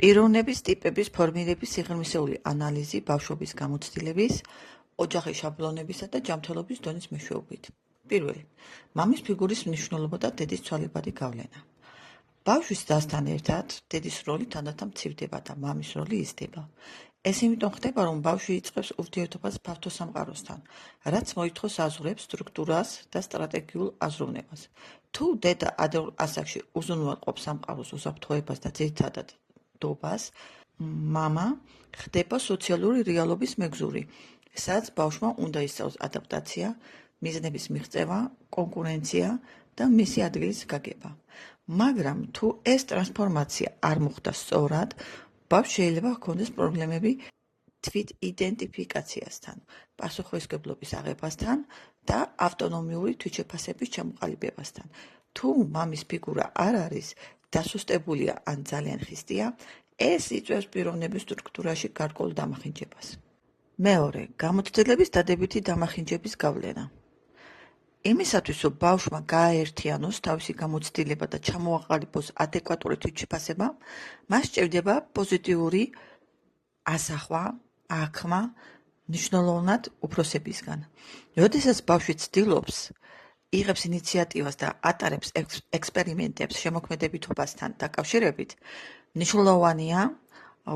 პიროვნების ტიპების ფორმირების სიღრმისეული ანალიზი ბავშვობის გამოცდილების, ოჯახის შაბლონებისა და ჯანმრთელობის დონის მეშვეობით. პირველი, მამის ფიგურის მნიშვნელობა და დედის ცვალებადი გავლენა. ბავშვის დასთან ერთად დედის როლი თანდათან მცირდება და მამის როლი იზრდება. ეს იმიტომ ხდება, რომ ბავშვი იწყებს ურთიერთობას ფართო სამყაროსთან, რაც მოითხოვს აზრებს, სტრუქტურას და სტრატეგიულ აზროვნებას. თუ დედა ადრეულ ასაკში უზრუნველყოფს სამყაროს უსაფრთხოებას და ძირითადად დობას, მამა ხდება სოციალური რეალობის მეგზური, სადაც ბავშვმა უნდა ისწავლოს ადაპტაცია, მიზნების მიღწევა, კონკურენცია და მისი ადგილის გაგება. მაგრამ თუ ეს ტრანსფორმაცია არ მოხდა სწორად, ბავშვს შეიძლება ჰქონდეს პრობლემები თვითიდენტიფიკაციასთან, პასუხისმგებლობის აღებასთან და ავტონომიური თვითშეფასების ჩამოყალიბებასთან. თუ მამის ფიგურა არ არის დასუსტებულია ან ძალიან ხისტია, ეს იწვევს პიროვნების სტრუქტურაში გარკვეულ დამახინჯებას. მეორე, გამოცდილების დადებითი დამახინჯების გავლენა. იმისათვის, რომ ბავშვმა გააერთიანოს თავისი გამოცდილება და ჩამოაყალიბოს ადეკვატური თვითშეფასება, მას სჭირდება პოზიტიური ასახვა, აღქმა, მნიშვნელოვნად უფროსებისგან. როდესაც ბავშვი ცდილობს, იღებს ინიციატივას და ატარებს ექსპერიმენტებს შემოქმედებითობასთან დაკავშირებით, მნიშვნელოვანია,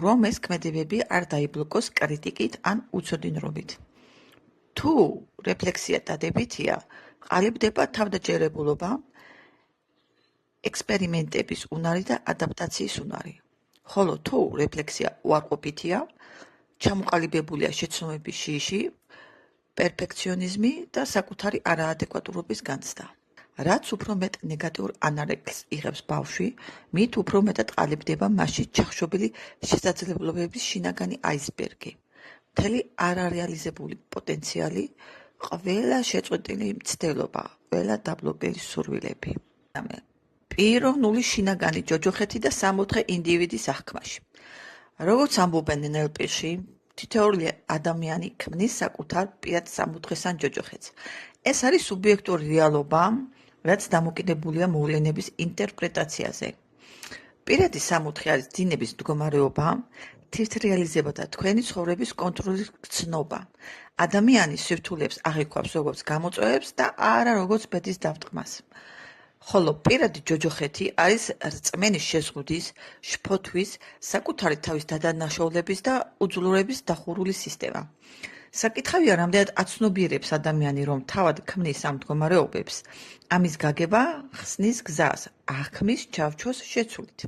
რომ ეს ქმედებები არ დაიბლოკოს კრიტიკით ან უცოდინრობით. თუ რეფლექსია დადებითია, ყალიბდება თავდაჯერებულობა, ექსპერიმენტების უნარი და ადაპტაციის უნარი. ხოლო თუ რეფლექსია უარყოფითია, ჩამოყალიბებულია შეცდომების შიში, პერფექციონიზმი და საკუთარი არაადეკვატურობის განცდა. რაც უფრო მეტ ნეგატიურ ანალეგს იღებს ბავშვი, მით უფრო მეტად ყალიბდება მასში ჩახშობილი შესაძლებლობების შინაგანი აისბერგი. მთელი არარეალიზებული პოტენციალი, ყველა შეწყვეტილი მცდელობა, ყველა დაბლოკებული სურვილები. პიროვნული შინაგანი ჯოჯოხეთი და სამოთხე ინდივიდის აღქმაში. როგორც ამბობენ NLP-ში, თითოეული ადამიანი ქმნის საკუთარ პირად სამოთხეს ან ჯოჯოხეთს. ეს არის სუბიექტური რეალობა, რაც დამოკიდებულია მოვლენების ინტერპრეტაციაზე. პირადი სამოთხე არის დინების მდგომარეობა, თვითრეალიზება და თქვენი ცხოვრების კონტროლის გრძნობა. ადამიანი სირთულეებს აღიქვამს როგორც გამოწვევებს და არა როგორც ბედის დავტყმას. ხოლო პირადი ჯოჯოხეთი არის რწმენის შეზღუდის, შფოთვის, საკუთარი თავის დადანაშაულების და უძლურების დახურული სისტემა. საკითხავია, რამდენად აცნობიერებს ადამიანი, რომ თავად ქმნის ამ მდგომარეობებს, ამის გაგება ხსნის გზას, აღქმის ჩავჩოს შეცვლით.